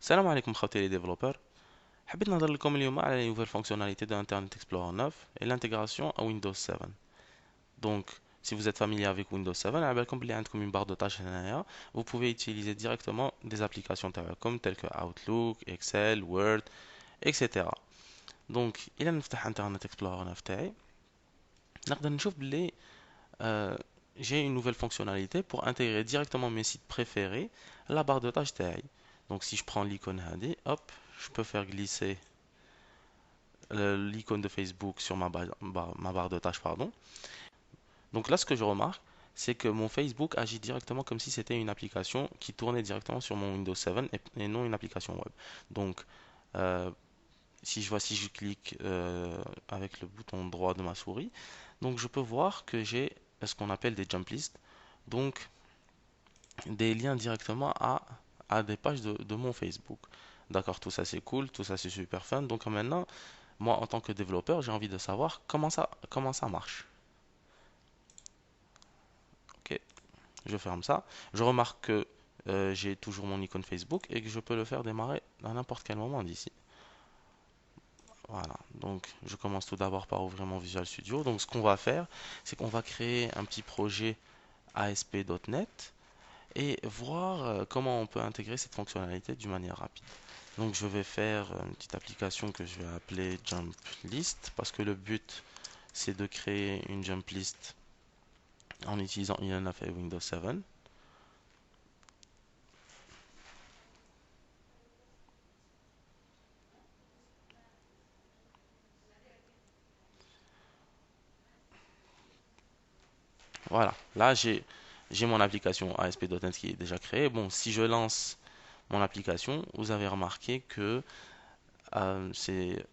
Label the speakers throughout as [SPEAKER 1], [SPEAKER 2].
[SPEAKER 1] السلام عليكم خوتي les développeurs. حبيت نهضر لكم اليوم على les nouvelles fonctionnalités de Internet Explorer 9 et l'intégration à Windows 7. Donc, si vous êtes familier avec Windows 7, على بالكم بلي عندكم une barre de tâches هنايا. Vous pouvez utiliser directement des applications تاعكم telles que Outlook, Excel, Word, etc. Donc, إلا نفتح Internet Explorer 9 تاعي نقدر نشوف بلي j'ai une nouvelle fonctionnalité pour intégrer directement mes sites préférés à la barre de tâches تاعي. Donc, si je prends l'icône هذه, hop, je peux faire glisser l'icône de Facebook sur ma barre de tâches, pardon. Donc là, ce que je remarque, c'est que mon Facebook agit directement comme si c'était une application qui tournait directement sur mon Windows 7 et non une application web. Donc, euh, si je clique avec le bouton droit de ma souris, donc je peux voir que j'ai ce qu'on appelle des jump lists, donc des liens directement à des pages de mon Facebook. D'accord, tout ça c'est cool, tout ça c'est super fun. Donc maintenant, moi en tant que développeur, j'ai envie de savoir comment ça marche. Ok, je ferme ça. Je remarque que j'ai toujours mon icône Facebook et que je peux le faire démarrer à n'importe quel moment d'ici. Voilà, donc je commence tout d'abord par ouvrir mon Visual Studio. Donc ce qu'on va faire, c'est qu'on va créer un petit projet ASP.NET et voir comment on peut intégrer cette fonctionnalité d'une manière rapide. Donc je vais faire une petite application que je vais appeler Jump List parce que le but c'est de créer une jump list en utilisant INF et Windows 7. Voilà, là j'ai mon application ASP.NET qui est déjà créée. Bon, si je lance mon application, vous avez remarqué que c'est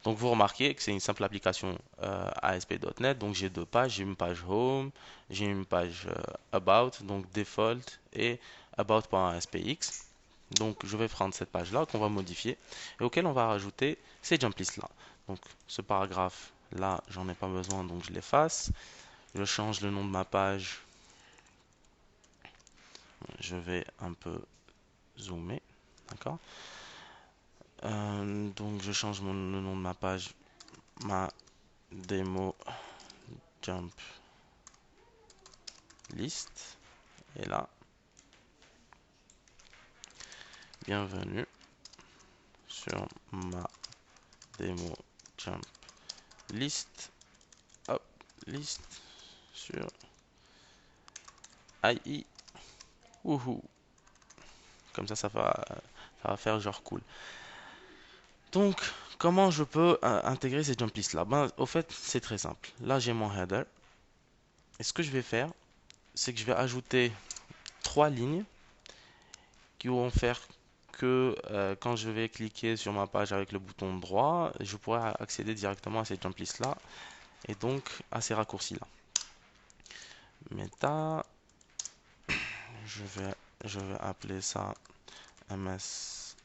[SPEAKER 1] donc vous remarquez que c'est une simple application ASP.NET. Donc j'ai deux pages, j'ai une page Home, j'ai une page About, donc Default et About.aspx. Donc je vais prendre cette page là qu'on va modifier et auquel on va rajouter ces jump lists là. Donc ce paragraphe là, j'en ai pas besoin donc je l'efface. Je change le nom de ma page. Je vais un peu zoomer, d'accord. Donc je change le nom de ma page, ma démo jump list. Et là, bienvenue sur ma démo jump list. Hop, liste sur AI. Wouhou. Comme ça va faire genre cool. Donc, comment je peux intégrer ces jump lists là? Ben, au fait, c'est très simple. Là, j'ai mon header. Et ce que je vais faire, c'est que je vais ajouter trois lignes qui vont faire que quand je vais cliquer sur ma page avec le bouton droit, je pourrai accéder directement à ces jump lists là et donc à ces raccourcis là. Meta, je vais appeler ça ms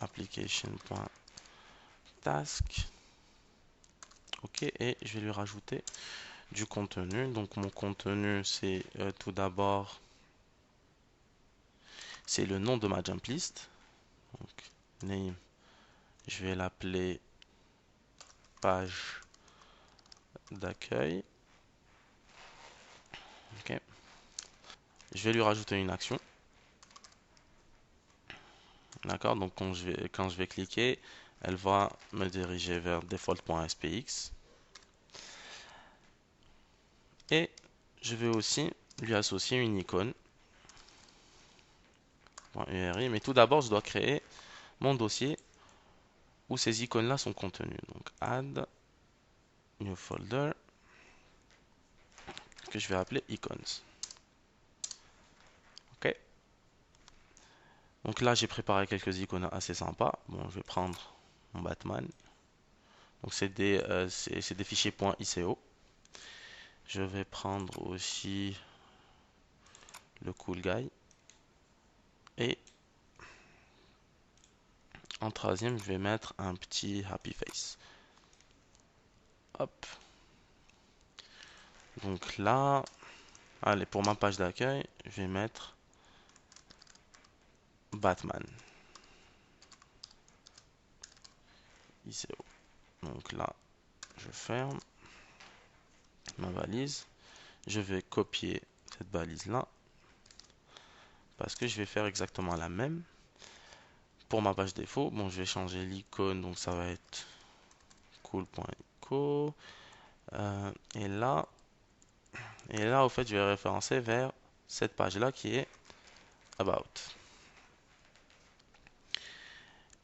[SPEAKER 1] application.task. Ok, et je vais lui rajouter du contenu. Donc mon contenu, c'est tout d'abord, c'est le nom de ma jump list. Donc name, je vais l'appeler page d'accueil. Ok, je vais lui rajouter une action. D'accord, donc quand je vais cliquer, elle va me diriger vers default.spx. Et je vais aussi lui associer une icône .uri. Mais tout d'abord, je dois créer mon dossier où ces icônes-là sont contenues. Donc add new folder que je vais appeler icons. Ok. Donc là, j'ai préparé quelques icônes assez sympas. Bon, je vais prendre mon Batman. Donc c'est des fichiers .ico. Je vais prendre aussi le cool guy. Et en troisième, je vais mettre un petit happy face. Hop. Donc là, Allez, pour ma page d'accueil, je vais mettre Batman. ICO. Donc là, je ferme ma valise. Je vais copier cette balise là parce que je vais faire exactement la même pour ma page défaut. Bon, je vais changer l'icône, donc ça va être cool.ico. Et là, au fait, je vais référencer vers cette page là qui est About.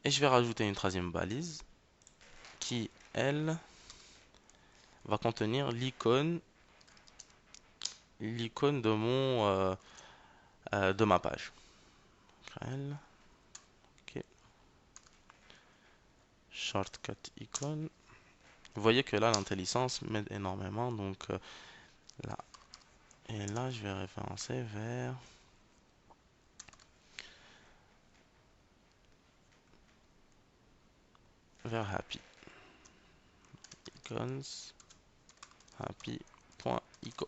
[SPEAKER 1] Et je vais rajouter une troisième balise qui, elle, va contenir l'icône de de ma page. Ok. Shortcut icône. Vous voyez que là l'intelligence m'aide énormément, donc là et là je vais référencer vers happy icons happy.ico.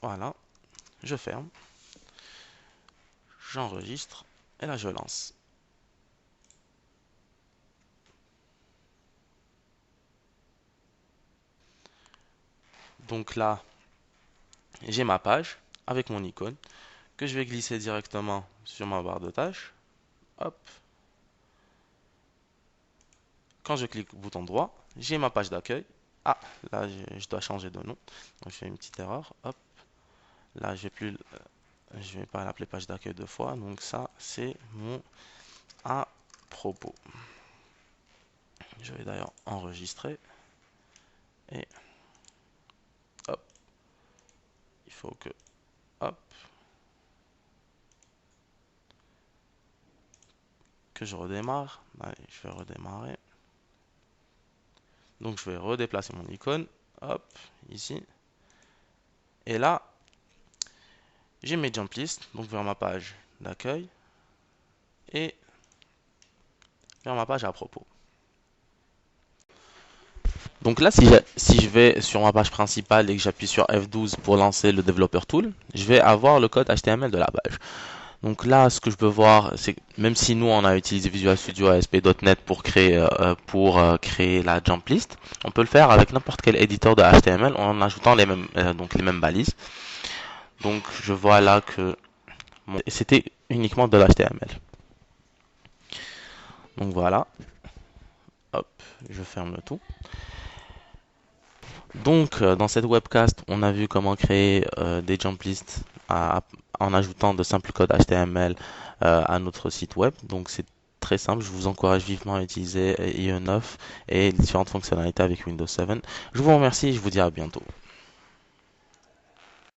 [SPEAKER 1] Voilà, je ferme, j'enregistre et là je lance. Donc là, j'ai ma page avec mon icône que je vais glisser directement sur ma barre de tâches. Hop. Quand je clique bouton droit, j'ai ma page d'accueil. Ah, là je dois changer de nom. Donc je fais une petite erreur. Hop. Là, je vais pas l'appeler page d'accueil deux fois. Donc ça, c'est mon à propos. Je vais d'ailleurs enregistrer. Et hop. Il faut que hop que je redémarre. Allez, je vais redémarrer. Donc je vais redéplacer mon icône. Hop, ici. Et là, j'ai mes jump lists, donc vers ma page d'accueil et vers ma page à propos. Donc là, si je vais sur ma page principale et que j'appuie sur F12 pour lancer le Developer Tool, je vais avoir le code HTML de la page. Donc là, ce que je peux voir, c'est que même si nous, on a utilisé Visual Studio ASP.NET pour créer la jump list, on peut le faire avec n'importe quel éditeur de HTML en ajoutant les mêmes balises. Donc je vois là que c'était uniquement de l'HTML. Donc voilà, hop, je ferme le tout. Donc dans cette webcast, on a vu comment créer des jump lists en ajoutant de simples codes HTML à notre site web. Donc c'est très simple, je vous encourage vivement à utiliser IE9 et les différentes fonctionnalités avec Windows 7. Je vous remercie et je vous dis à bientôt.